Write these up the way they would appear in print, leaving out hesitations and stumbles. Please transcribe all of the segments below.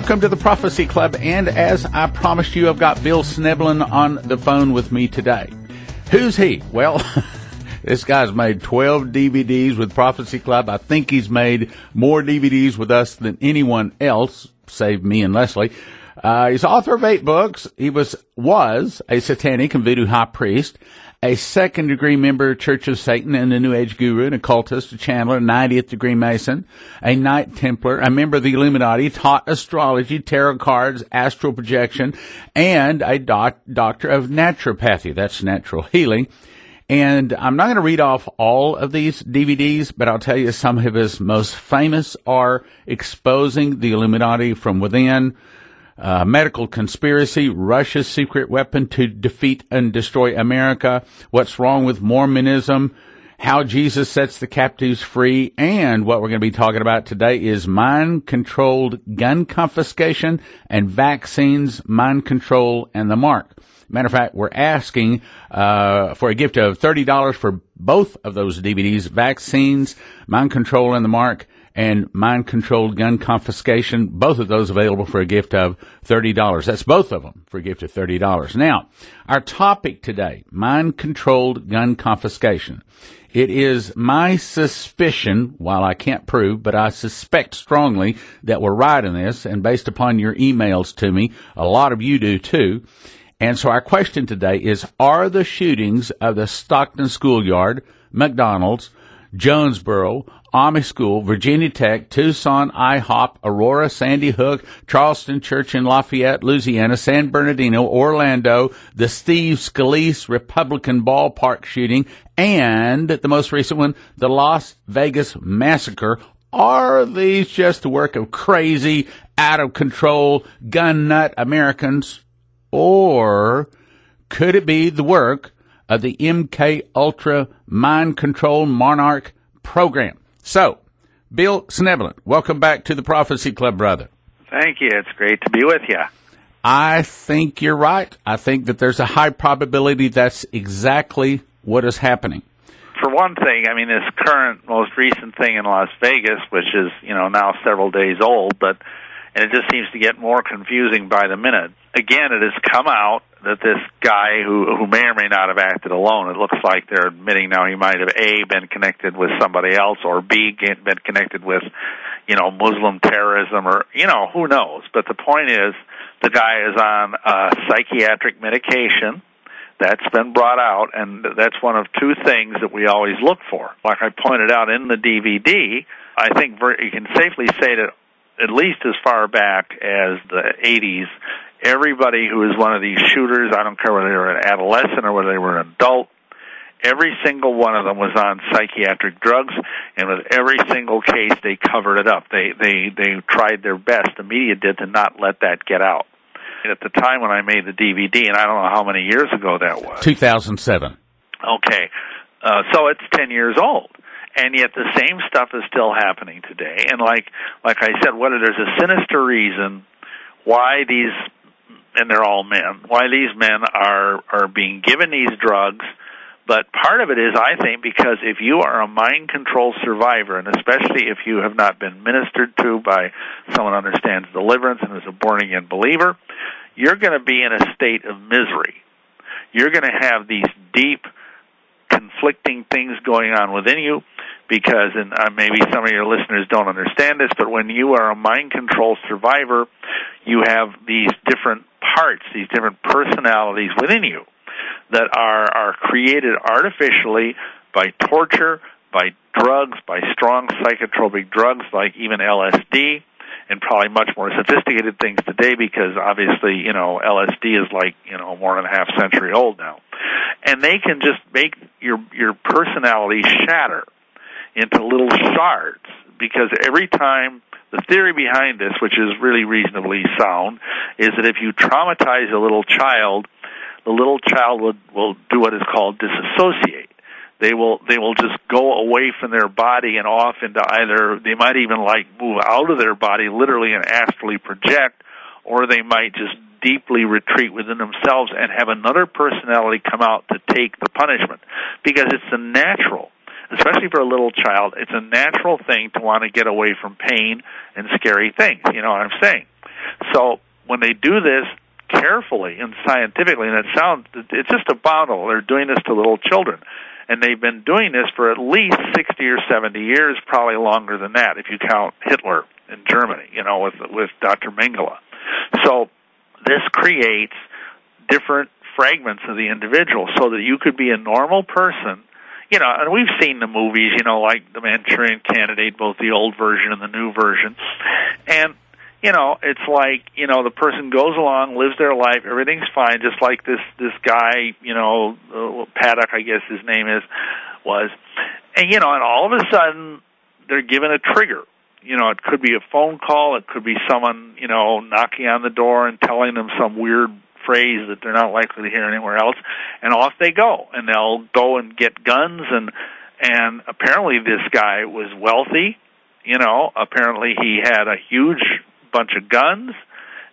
Welcome to the Prophecy Club, and as I promised you, I've got Bill Schnoebelen on the phone with me today. Who's he? Well, this guy's made 12 DVDs with Prophecy Club. I think he's made more DVDs with us than anyone else, save me and Leslie. He's author of 8 books. He was a satanic and voodoo high priest, a second-degree member of Church of Satan, and a New Age guru, an occultist, a channeler, 90th-degree Mason, a Knight Templar, a member of the Illuminati, taught astrology, tarot cards, astral projection, and a doctor of naturopathy. That's natural healing. And I'm not going to read off all of these DVDs, but I'll tell you some of his most famous are Exposing the Illuminati from Within, Medical Conspiracy, Russia's Secret Weapon to Defeat and Destroy America, What's Wrong with Mormonism, How Jesus Sets the Captives Free, and what we're going to be talking about today is mind-controlled gun confiscation and vaccines, mind control, and the mark. Matter of fact, we're asking for a gift of $30 for both of those DVDs, vaccines, mind control, and the mark, and mind-controlled gun confiscation, both of those available for a gift of $30. That's both of them for a gift of $30. Now, our topic today, mind-controlled gun confiscation. It is my suspicion, while I can't prove, but I suspect strongly that we're right in this, and based upon your emails to me, a lot of you do too. And so our question today is, are the shootings of the Stockton Schoolyard, McDonald's, Jonesboro, Amish School, Virginia Tech, Tucson, IHOP, Aurora, Sandy Hook, Charleston Church in Lafayette, Louisiana, San Bernardino, Orlando, the Steve Scalise Republican ballpark shooting, and the most recent one, the Las Vegas massacre, are these just the work of crazy, out-of-control, gun-nut Americans, or could it be the work of the MKULTRA mind control monarch program? So, Bill Schnoebelen, welcome back to the Prophecy Club, brother. Thank you. It's great to be with you. I think you're right. I think that there's a high probability that's exactly what is happening. For one thing, I mean, this current, most recent thing in Las Vegas, which is, now several days old, and it just seems to get more confusing by the minute. Again, it has come out that this guy who may or may not have acted alone, it looks like they're admitting now he might have, A, been connected with somebody else, or B, been connected with, Muslim terrorism, or, who knows. But the point is, the guy is on psychiatric medication. That's been brought out, and that's one of two things that we always look for. Like I pointed out in the DVD, I think you can safely say that at least as far back as the 80s, everybody who was one of these shooters, I don't care whether they were an adolescent or whether they were an adult, every single one of them was on psychiatric drugs, and with every single case, they covered it up. They tried their best, the media did, to not let that get out. And at the time when I made the DVD, and I don't know how many years ago that was. 2007. Okay, so it's 10 years old. And yet the same stuff is still happening today. And like I said, there's a sinister reason why these, and they're all men, why these men are being given these drugs. But part of it is, I think, because if you are a mind control survivor, and especially if you have not been ministered to by someone who understands deliverance and is a born-again believer, you're going to be in a state of misery. You're going to have these deep, conflicting things going on within you, because, and maybe some of your listeners don't understand this, but when you are a mind control survivor, you have these different parts, these different personalities within you that are created artificially by torture, by drugs, by strong psychotropic drugs like even LSD, and probably much more sophisticated things today, because obviously, LSD is like, more than a half century old now. And they can just make your personality shatter into little shards, because every time, the theory behind this, which is really reasonably sound, is that if you traumatize a little child, the little child will do what is called disassociate. They will just go away from their body and off into either, they might even move out of their body literally and astrally project, or they might just deeply retreat within themselves and have another personality come out to take the punishment. Because it's a natural, especially for a little child, it's a natural thing to want to get away from pain and scary things, you know what I'm saying? So when they do this carefully and scientifically, and it's just abominable. They're doing this to little children. And they've been doing this for at least 60 or 70 years, probably longer than that, if you count Hitler in Germany, with Dr. Mengele. So this creates different fragments of the individual so that you could be a normal person. And we've seen the movies, like The Manchurian Candidate, both the old version and the new version. And it's like, the person goes along, lives their life, everything's fine, just like this guy, Paddock, I guess his name was. And, and all of a sudden, they're given a trigger. It could be a phone call, it could be someone, knocking on the door and telling them some weird phrase that they're not likely to hear anywhere else, and off they go. And they'll go and get guns, and apparently this guy was wealthy, apparently he had a huge bunch of guns,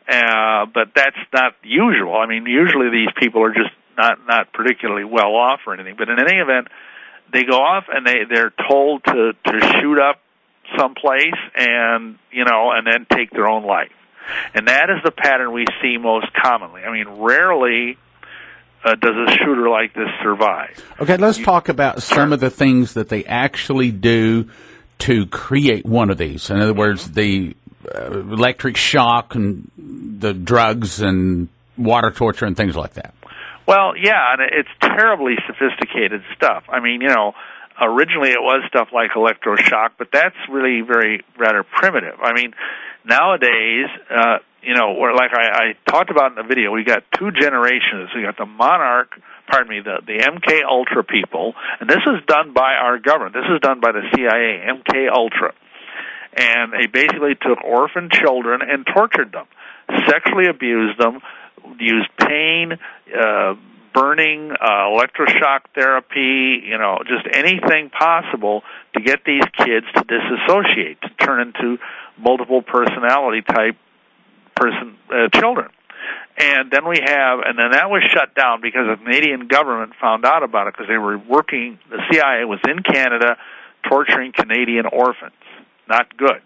but that's not usual. I mean, usually these people are just not particularly well off or anything. But in any event, they go off and they're told to shoot up someplace and then take their own life. And that is the pattern we see most commonly. I mean, rarely does a shooter like this survive. Okay, let's talk about some of the things that they actually do to create one of these. In other words, the electric shock and the drugs and water torture and things like that. Well, yeah, and it's terribly sophisticated stuff. I mean, originally it was stuff like electroshock, but that's really rather primitive. I mean, nowadays, like I talked about in the video, we got two generations. We got the the MKULTRA people, and this is done by our government. This is done by the CIA, MKULTRA. And they basically took orphan children and tortured them, sexually abused them, used pain, burning, electroshock therapy, just anything possible to get these kids to disassociate, to turn into multiple personality type children. And then that was shut down because the Canadian government found out about it because they were the CIA was in Canada torturing Canadian orphans. Not good.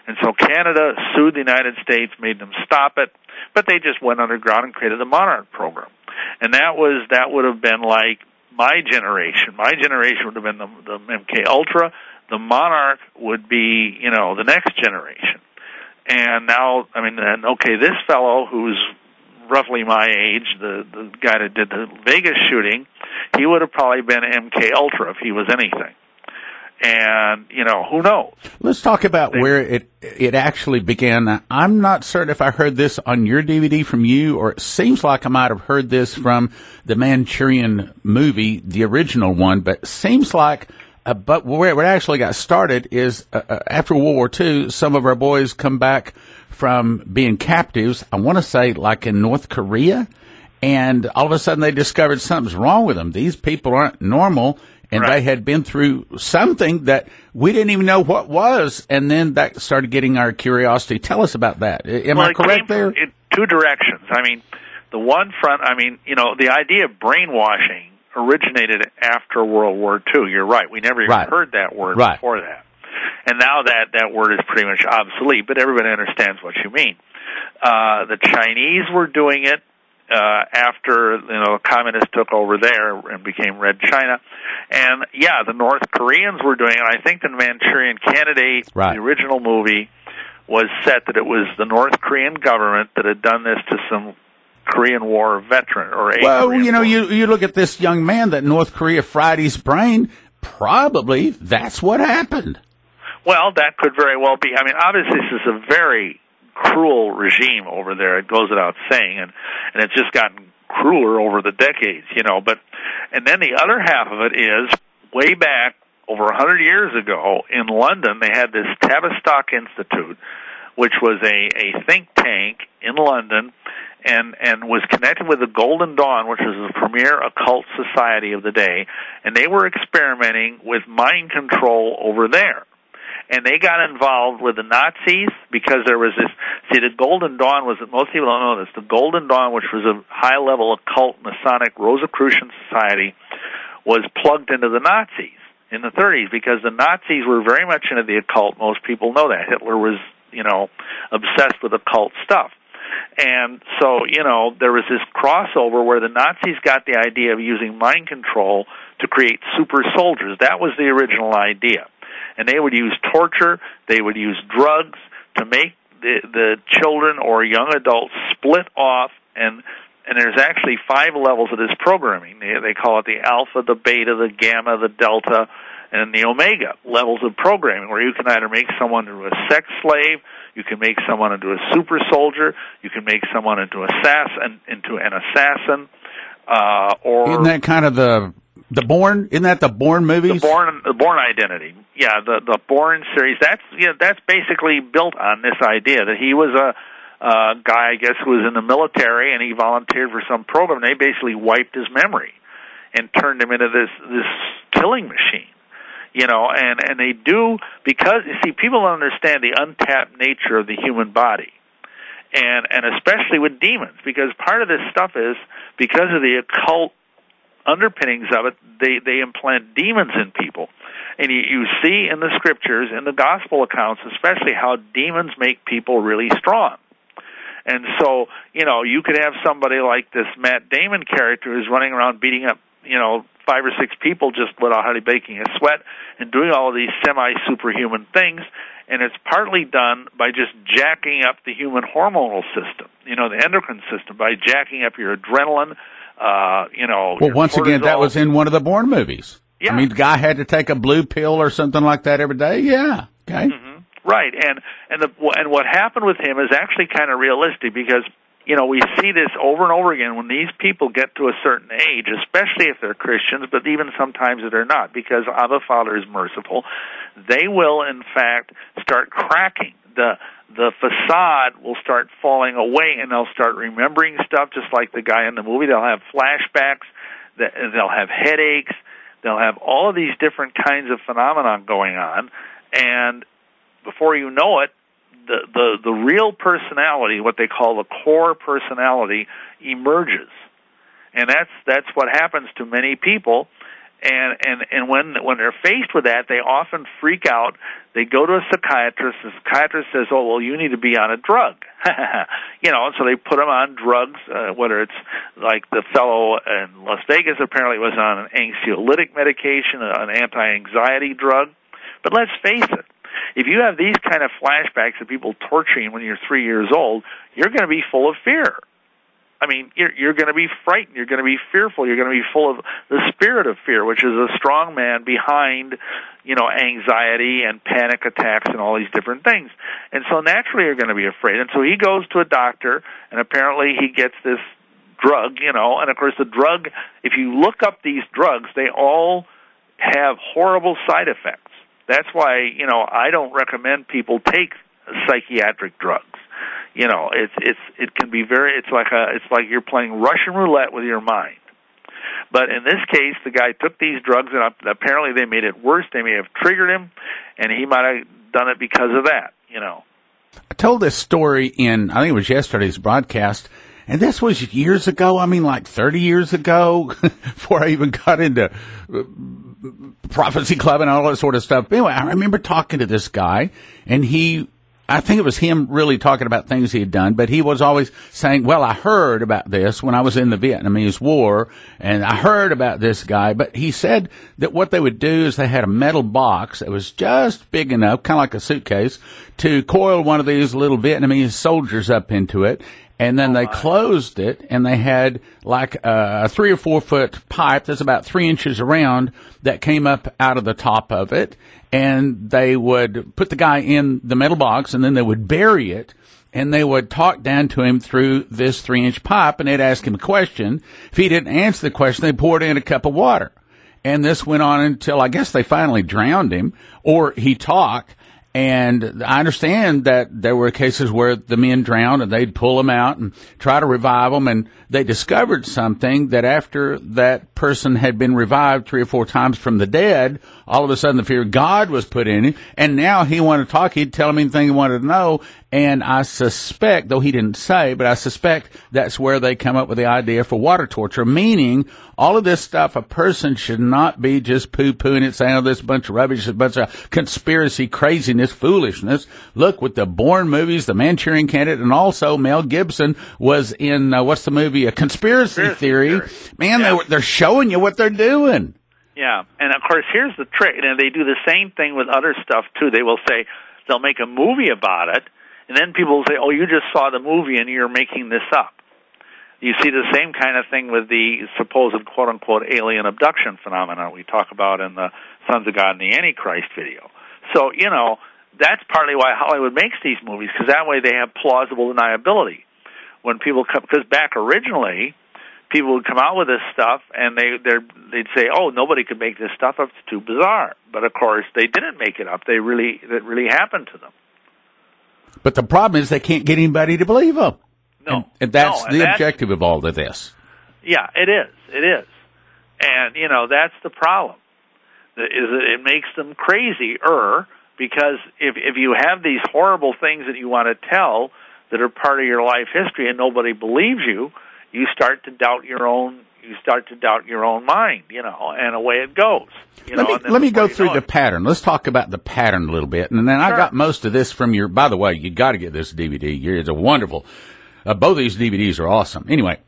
And so Canada sued the United States, made them stop it, but they just went underground and created the Monarch program. And that would have been like my generation. My generation would have been the MKULTRA. The Monarch would be, the next generation. And now, this fellow who's roughly my age, the guy that did the Vegas shooting, he would have probably been MKULTRA if he was anything. And, who knows? Let's talk about where it actually began. Now, I'm not certain if I heard this on your DVD from you, or it seems like I might have heard this from the Manchurian movie, the original one, but it seems like but where it actually got started is after World War II, some of our boys come back from being captives, I want to say like in North Korea, and all of a sudden they discovered something's wrong with them. These people aren't normal. And They had been through something that we didn't even know what was, and then that started getting our curiosity. Tell us about that. Am I correct there? In two directions. I mean, the one front, the idea of brainwashing originated after World War II. You're right. We never even heard that word before that. And now that word is pretty much obsolete, but everybody understands what you mean. The Chinese were doing it after the communists took over there and became Red China, and the North Koreans were doing it. I think the Manchurian Candidate, the original movie, was set that it was the North Korean government that had done this to some Korean War veteran or a. Well, you look at this young man that North Korea fried his brain. Probably that's what happened. Well, that could very well be. I mean, obviously, this is a very cruel regime over there. It goes without saying, and it's just gotten crueler over the decades, But and then the other half of it is way back over 100 years ago in London. They had this Tavistock Institute, which was a think tank in London, and was connected with the Golden Dawn, which was the premier occult society of the day, and they were experimenting with mind control over there. And they got involved with the Nazis because there was this. See, the Golden Dawn was, most people don't know this, the Golden Dawn, which was a high-level occult Masonic Rosicrucian society, was plugged into the Nazis in the 30s because the Nazis were very much into the occult. Most people know that. Hitler was, obsessed with occult stuff. And so, there was this crossover where the Nazis got the idea of using mind control to create super soldiers. That was the original idea. And they would use torture, they would use drugs to make the children or young adults split off, and there's actually 5 levels of this programming. They call it the alpha, the beta, the gamma, the delta, and the omega levels of programming, where you can either make someone into a sex slave, you can make someone into a super soldier, you can make someone into an assassin, or isn't that kind of the Bourne? Isn't that the Bourne movies? The Bourne Identity, yeah, the Bourne series. That's basically built on this idea that he was a guy, I guess, who was in the military, and he volunteered for some program. They basically wiped his memory and turned him into this killing machine. And they do, because, you see, people don't understand the untapped nature of the human body, and especially with demons, because part of this stuff is, because of the occult underpinnings of it, they implant demons in people. And you see in the scriptures, in the gospel accounts especially, how demons make people really strong. And so, you could have somebody like this Matt Damon character who's running around beating up, 5 or 6 people just without hardly breaking a sweat and doing all of these semi-superhuman things. And it's partly done by just jacking up the human hormonal system, the endocrine system, by jacking up your adrenaline, Well, once again, that was in one of the Bourne movies. Yeah. I mean, the guy had to take a blue pill or something like that every day. Yeah. Okay. Mm-hmm. Right. And what happened with him is actually kind of realistic, because we see this over and over again when these people get to a certain age, especially if they're Christians, but even sometimes if they're not, because Abba Father is merciful, they will, in fact, start cracking. The facade will start falling away, and they'll start remembering stuff, just like the guy in the movie. They'll have flashbacks, they'll have headaches, they'll have all of these different kinds of phenomena going on, and before you know it, the real personality, what they call the core personality, emerges, and that's what happens to many people. And when they're faced with that, they often freak out. They go to a psychiatrist. The psychiatrist says, "Oh, well, you need to be on a drug," And so they put them on drugs. Whether it's like the fellow in Las Vegas apparently was on an anxiolytic medication, an anti-anxiety drug. But let's face it. If you have these kind of flashbacks of people torturing when you're 3 years old, you're going to be full of fear. I mean, you're going to be frightened. You're going to be fearful. You're going to be full of the spirit of fear, which is a strong man behind, anxiety and panic attacks and all these different things. And so naturally you're going to be afraid. And so he goes to a doctor, and apparently he gets this drug, and of course the drug, if you look up these drugs, they all have horrible side effects. That's why, I don't recommend people take psychiatric drugs. It can be it's like you're playing Russian roulette with your mind. But in this case, the guy took these drugs, and apparently they made it worse. They may have triggered him, and he might have done it because of that, I told this story in, I think it was yesterday's broadcast, and this was years ago. I mean, like 30 years ago, before I even got into Prophecy Club and all that sort of stuff. Anyway, I remember talking to this guy, and I think it was him really talking about things he had done, but he was always saying, well, I heard about this when I was in the Vietnamese War, and I heard about this guy. But he said that what they would do is they had a metal box that was just big enough, kind of like a suitcase, to coil one of these little Vietnamese soldiers up into it. And then they closed it, and they had like a 3 or 4 foot pipe that's about 3 inches around that came up out of the top of it. And they would put the guy in the metal box, and then they would bury it, and they would talk down to him through this 3-inch pipe, and they'd ask him a question. If he didn't answer the question, they poured in a cup of water. And this went on until I guess they finally drowned him, or he talked. And I understand that there were cases where the men drowned, and they'd pull them out and try to revive them. And they discovered something, that after that person had been revived 3 or 4 times from the dead, all of a sudden the fear of God was put in him. And now he wanted to talk. He'd tell him anything he wanted to know. And I suspect, though he didn't say, but I suspect that's where they come up with the idea for water torture, meaning all of this stuff, a person should not be just poo-pooing it, saying, oh, this bunch of rubbish, this bunch of conspiracy, craziness, foolishness. Look, with the Bourne movies, the Manchurian Candidate, and also Mel Gibson was in, what's the movie? A Conspiracy Theory. Man, yeah. they're showing you what they're doing. Yeah, and of course, here's the trick, and they do the same thing with other stuff, too. They will say, they'll make a movie about it, and then people will say, oh, you just saw the movie and you're making this up. You see the same kind of thing with the supposed quote-unquote alien abduction phenomenon we talk about in the Sons of God and the Antichrist video. So, you know, that's partly why Hollywood makes these movies, because that way they have plausible deniability. When people come, because back originally, people would come out with this stuff and they'd say, oh, nobody could make this stuff up, it's too bizarre. But of course, they didn't make it up. It really happened to them. But the problem is they can't get anybody to believe them. No. And that's the objective of all of this. Yeah, it is. It is. And, you know, that's the problem. Is that it makes them crazier, because if you have these horrible things that you want to tell that are part of your life history and nobody believes you, you start to doubt your own mind, you know, and away it goes. Let me go through the pattern. Let's talk about the pattern a little bit. And then I got most of this from by the way, you got to get this DVD. It's a wonderful, both of these DVDs are awesome. Anyway,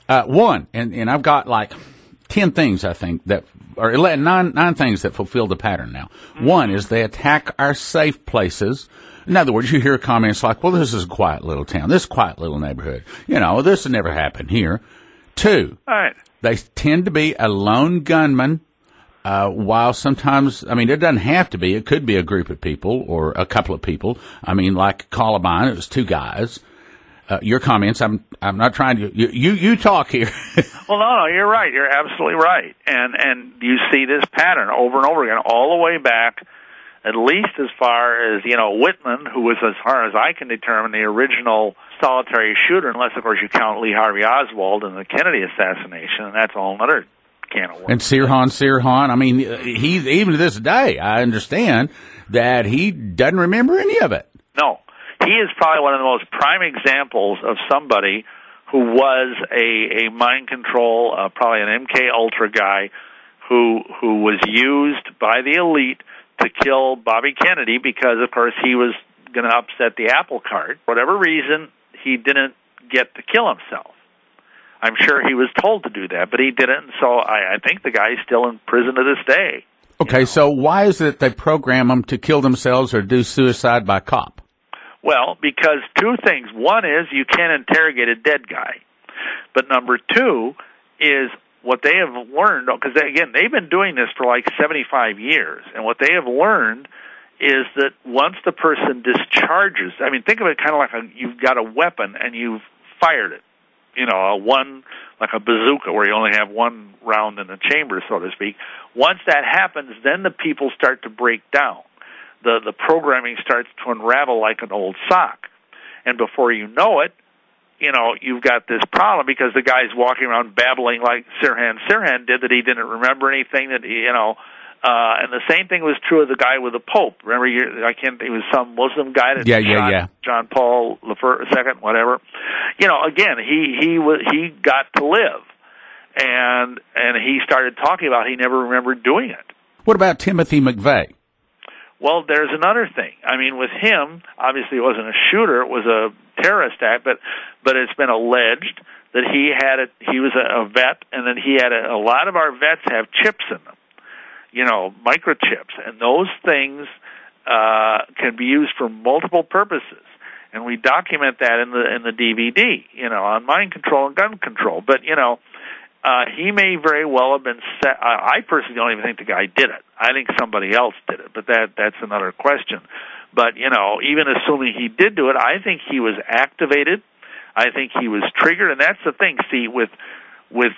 one, and I've got like 10 things, I think, or 9 things that fulfill the pattern now. Mm-hmm. One is they attack our safe places. In other words, you hear comments like, well, this is a quiet little town, this quiet little neighborhood. You know, this would never happen here. 2, right. They tend to be a lone gunman, while sometimes, I mean, it doesn't have to be. It could be a group of people or a couple of people. I mean, like Columbine, it was 2 guys. Your comments, I'm not trying to, you talk here. Well, no, you're right. You're absolutely right. And you see this pattern over and over again, all the way back, at least as far as, you know, Whitman, who was, as far as I can determine, the original solitary shooter, unless, of course, you count Lee Harvey Oswald and the Kennedy assassination, and that's a whole other can of worms. And Sirhan, I mean, he's, even to this day, I understand that he doesn't remember any of it. No. He is probably one of the most prime examples of somebody who was a mind control, probably an MKUltra guy, who was used by the elite to kill Bobby Kennedy because, of course, he was going to upset the apple cart. For whatever reason, he didn't get to kill himself. I'm sure he was told to do that, but he didn't, and so I think the guy's still in prison to this day. Okay, so why is it they program them to kill themselves or do suicide by cop? Well, because 2 things. One is you can't interrogate a dead guy. But number 2 is what they have learned, because, again, they've been doing this for like 75 years, and what they have learned is that once the person discharges, I mean, think of it kind of like you've got a weapon and you've fired it, you know, like a bazooka where you only have 1 round in the chamber, so to speak. Once that happens, then the people start to break down. The programming starts to unravel like an old sock. And before you know it, you know, you've got this problem because the guy's walking around babbling like Sirhan did, that he didn't remember anything, that he, you know, and the same thing was true of the guy with the Pope. Remember, he was some Muslim guy that shot John Paul II, whatever. You know, again, he got to live, and he started talking about he never remembered doing it. What about Timothy McVeigh? Well, there's another thing. I mean, with him, obviously it wasn't a shooter, it was a terrorist act, but it's been alleged that he was a vet, and that he had a lot of our vets have chips in them, you know, microchips, and those things can be used for multiple purposes. And we document that in the DVD, you know, on mind control and gun control. But, you know, he may very well have been set. I personally don't even think the guy did it. I think somebody else did it, but that's another question. But, you know, even assuming he did do it, I think he was activated. I think he was triggered, and that's the thing. See, with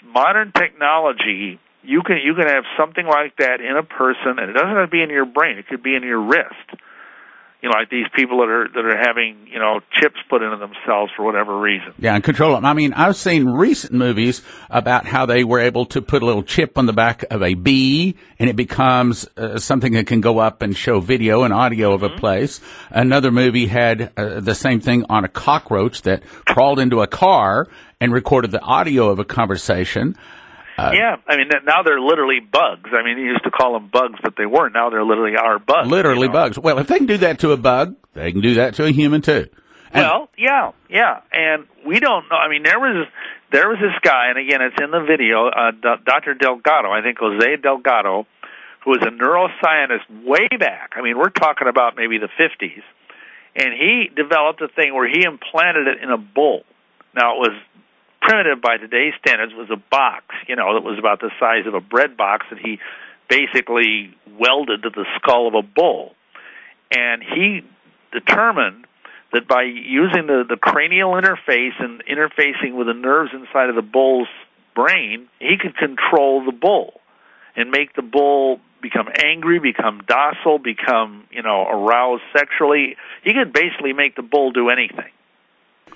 modern technology, you can have something like that in a person, and it doesn't have to be in your brain. It could be in your wrist. like these people that are having, chips put into themselves for whatever reason. Yeah, and control them. I mean, I've seen recent movies about how they were able to put a little chip on the back of a bee, and it becomes something that can go up and show video and audio of a place. Another movie had the same thing on a cockroach that crawled into a car and recorded the audio of a conversation. Yeah, I mean, now they're literally bugs. I mean, you used to call them bugs, but they weren't. Now they're literally our bugs. Literally bugs. Well, if they can do that to a bug, they can do that to a human too. And well, yeah. And we don't know. I mean, there was this guy, and again, it's in the video, Dr. Delgado, I think Jose Delgado, who was a neuroscientist way back. I mean, we're talking about maybe the 50s. And he developed a thing where he implanted it in a bull. Now, it was primitive by today's standards. Was a box, that was about the size of a bread box that he basically welded to the skull of a bull. And he determined that by using the cranial interface and interfacing with the nerves inside of the bull's brain, he could control the bull and make the bull become angry, become docile, become, aroused sexually. He could basically make the bull do anything.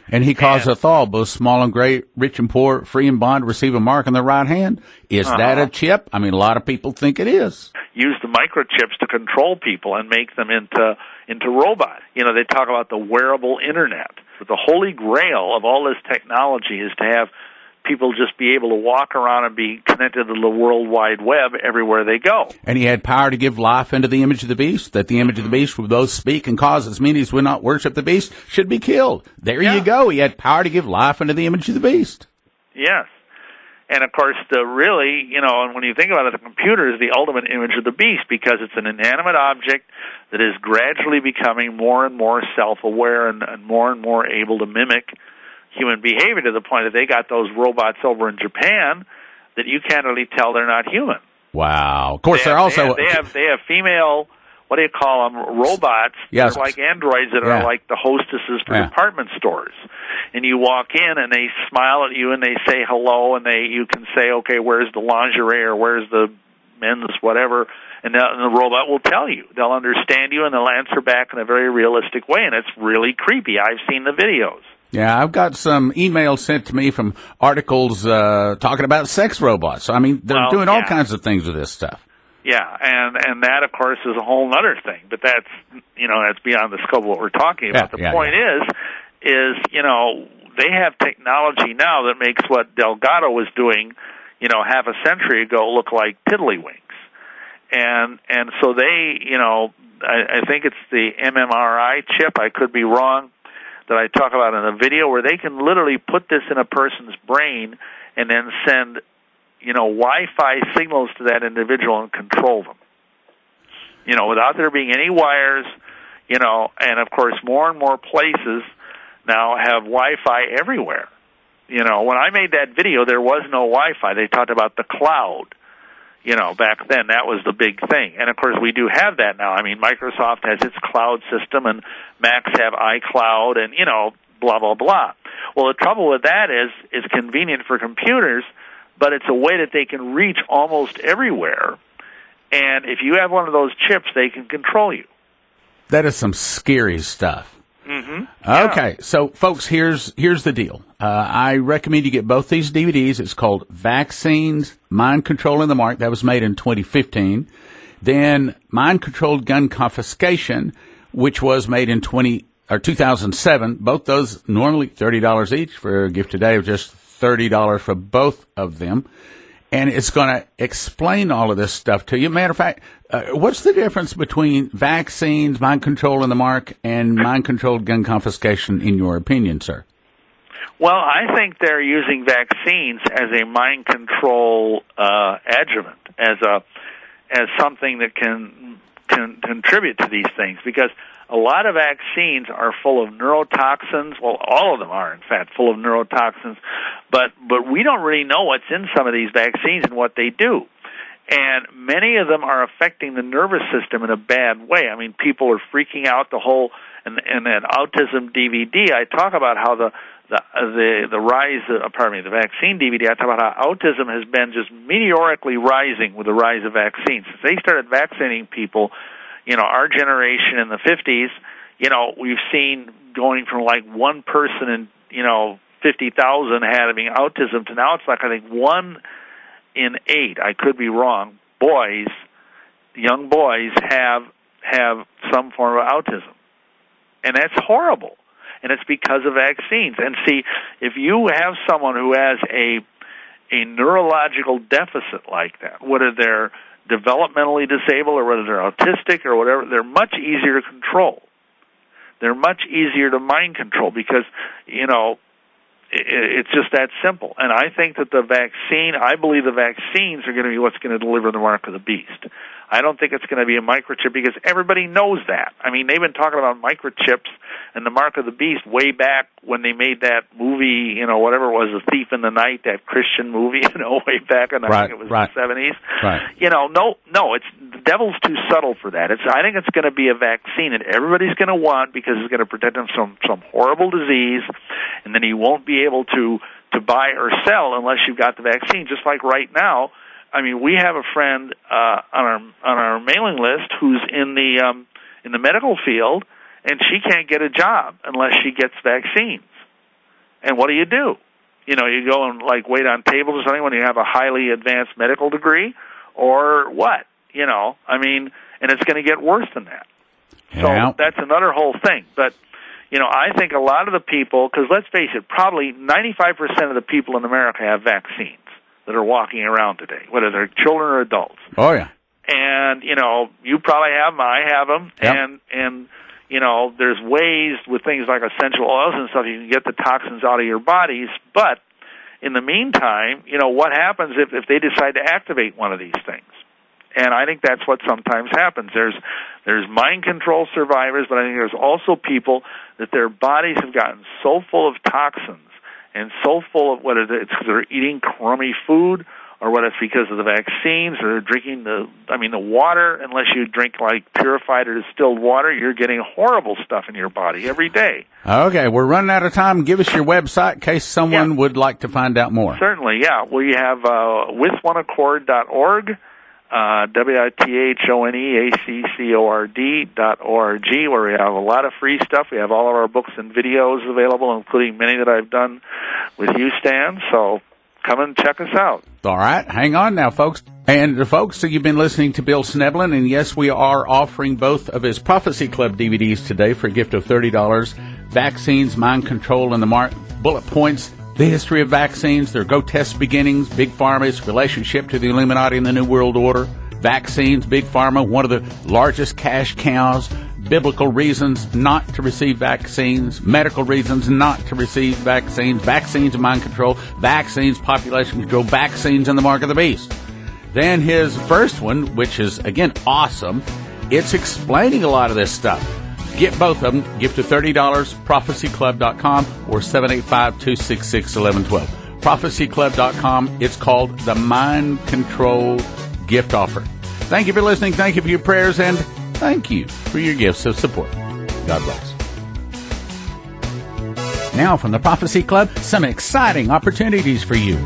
And he causeth all, both small and great, rich and poor, free and bond, receive a mark on their right hand. Is that a chip? I mean, a lot of people think it is. Use the microchips to control people and make them into robots. They talk about the wearable internet. But the holy grail of all this technology is to have people just be able to walk around and be connected to the World Wide Web everywhere they go. And he had power to give life unto the image of the beast, that the image of the beast would both speak and cause as many as would not worship the beast should be killed. There you go. He had power to give life unto the image of the beast. Yes. And, of course, and when you think about it, the computer is the ultimate image of the beast because it's an inanimate object that is gradually becoming more and more self-aware and more able to mimic human behavior to the point that they got those robots over in Japan that you can't really tell they're not human. Wow. Of course, they have female, what do you call them, robots. Yes. They're like androids that are like the hostesses for department stores. And you walk in and they smile at you and they say hello and you can say, okay, where's the lingerie or where's the men's whatever, and the robot will tell you. They'll understand you and they'll answer back in a very realistic way, and it's really creepy. I've seen the videos. Yeah, I've got some emails sent to me from articles talking about sex robots. So, I mean, they're doing all kinds of things with this stuff. Yeah, and that, of course, is a whole other thing. But that's, that's beyond the scope of what we're talking about. The point is, they have technology now that makes what Delgado was doing, half a century ago look like tiddlywinks. And so they, I think it's the MMRI chip, I could be wrong, that I talk about in the video, where they can literally put this in a person's brain and then send, Wi-Fi signals to that individual and control them. Without there being any wires, and of course more and more places now have Wi-Fi everywhere. When I made that video, there was no Wi-Fi. They talked about the cloud. Back then, that was the big thing. And, of course, we do have that now. I mean, Microsoft has its cloud system, and Macs have iCloud, and, blah, blah, blah. Well, the trouble with that is it's convenient for computers, but it's a way that they can reach almost everywhere. And if you have one of those chips, they can control you. That is some scary stuff. Mm-hmm. Okay, so folks, here's the deal. I recommend you get both these DVDs. It's called Vaccines, Mind Controlling the Mark. That was made in 2015. Then Mind Controlled Gun Confiscation, which was made in 2007. Both those normally $30 each. For a gift today of just $30 for both of them. And it's going to explain all of this stuff to you. Matter of fact, what's the difference between vaccines, mind control in the mark, and mind-controlled gun confiscation, in your opinion, sir? Well, I think they're using vaccines as a mind control adjuvant, as something that can contribute to these things, because a lot of vaccines are full of neurotoxins. Well, all of them are, in fact, full of neurotoxins. But we don't really know what's in some of these vaccines and what they do. And many of them are affecting the nervous system in a bad way. I mean, people are freaking out. In that autism DVD, I talk about how the rise, the vaccine DVD, I talk about how autism has been just meteorically rising with the rise of vaccines. Since they started vaccinating people, our generation in the 50s, we've seen going from like one person in, 50,000 having autism to now it's like, I think 1 in 8, I could be wrong, young boys have some form of autism. And that's horrible. And it's because of vaccines. And see, if you have someone who has a neurological deficit like that, whether they're developmentally disabled or whether they're autistic or whatever, they're much easier to control. They're much easier to mind control because, it's just that simple. And I think that I believe the vaccines are going to be what's going to deliver the mark of the beast. I don't think it's going to be a microchip because everybody knows that. I mean, they've been talking about microchips and the mark of the beast way back when they made that movie, whatever it was, A Thief in the Night, that Christian movie, way back in, I think it was the 70s. Right. No, the devil's too subtle for that. I think it's going to be a vaccine that everybody's going to want because it's going to protect them from some horrible disease, and then you won't be able to buy or sell unless you've got the vaccine. Just like right now, I mean, we have a friend on our mailing list who's in the medical field, and she can't get a job unless she gets vaccines. And what do? You go and wait on tables or something when you have a highly advanced medical degree, or what? And it's going to get worse than that. Yeah. So that's another whole thing. But I think a lot of the people, because let's face it, probably 95% of the people in America have vaccines that are walking around today, whether they're children or adults. Oh, yeah. And, you probably have them, I have them, yep. and there's ways with things like essential oils and stuff you can get the toxins out of your bodies, but in the meantime, what happens if they decide to activate one of these things? And I think that's what sometimes happens. There's mind control survivors, but I think there's also people that their bodies have gotten so full of toxins and so full of whether it's because they're eating crummy food or whether it's because of the vaccines or they're drinking the water. Unless you drink purified or distilled water, you're getting horrible stuff in your body every day. Okay, we're running out of time. Give us your website in case someone would like to find out more. Certainly, yeah. Well, you have withoneaccord.org. WITHONEACCORD.org, where we have a lot of free stuff. We have all of our books and videos available, including many that I've done with you, Stan. So come and check us out. All right. Hang on now, folks. And folks, so you've been listening to Bill Schnoebelen, and yes, we are offering both of his Prophecy Club DVDs today for a gift of $30. Vaccines, Mind Control, and the Mark Bullet Points. The history of vaccines, their grotesque beginnings, Big Pharma's relationship to the Illuminati and the New World Order, vaccines, Big Pharma, one of the largest cash cows, biblical reasons not to receive vaccines, medical reasons not to receive vaccines, vaccines and mind control, vaccines, population control, vaccines and the mark of the beast. Then his first one, which is, again, awesome, it's explaining a lot of this stuff. Get both of them. Gift of $30, prophecyclub.com or 785-266-1112. Prophecyclub.com. It's called the Mind Control Gift Offer. Thank you for listening. Thank you for your prayers. And thank you for your gifts of support. God bless. Now from the Prophecy Club, some exciting opportunities for you.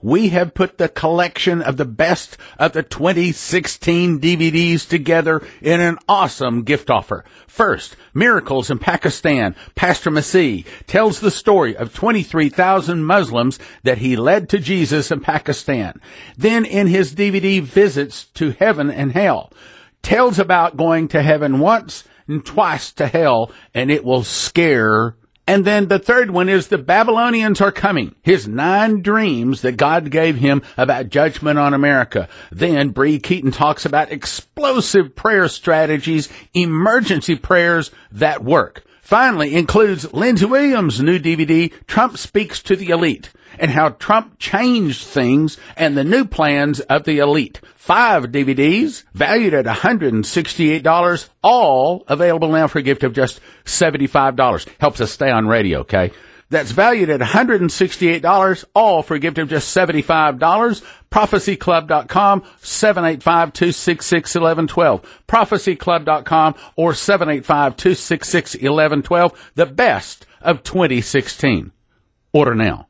We have put the collection of the best of the 2016 DVDs together in an awesome gift offer. First, Miracles in Pakistan. Pastor Masih tells the story of 23,000 Muslims that he led to Jesus in Pakistan. Then in his DVD, Visits to Heaven and Hell, tells about going to heaven once and twice to hell, and it will scare. And then the third one is The Babylonians Are Coming, his 9 dreams that God gave him about judgment on America. Then Bree Keaton talks about explosive prayer strategies, emergency prayers that work. Finally includes Lindsey Williams' new DVD, Trump Speaks to the Elite, and how Trump changed things and the new plans of the elite. 5 DVDs valued at $168, all available now for a gift of just $75. Helps us stay on radio, okay? That's valued at $168, all for a gift of just $75. Prophecyclub.com, 785-266-1112. Prophecyclub.com or 785-266-1112. The best of 2016. Order now.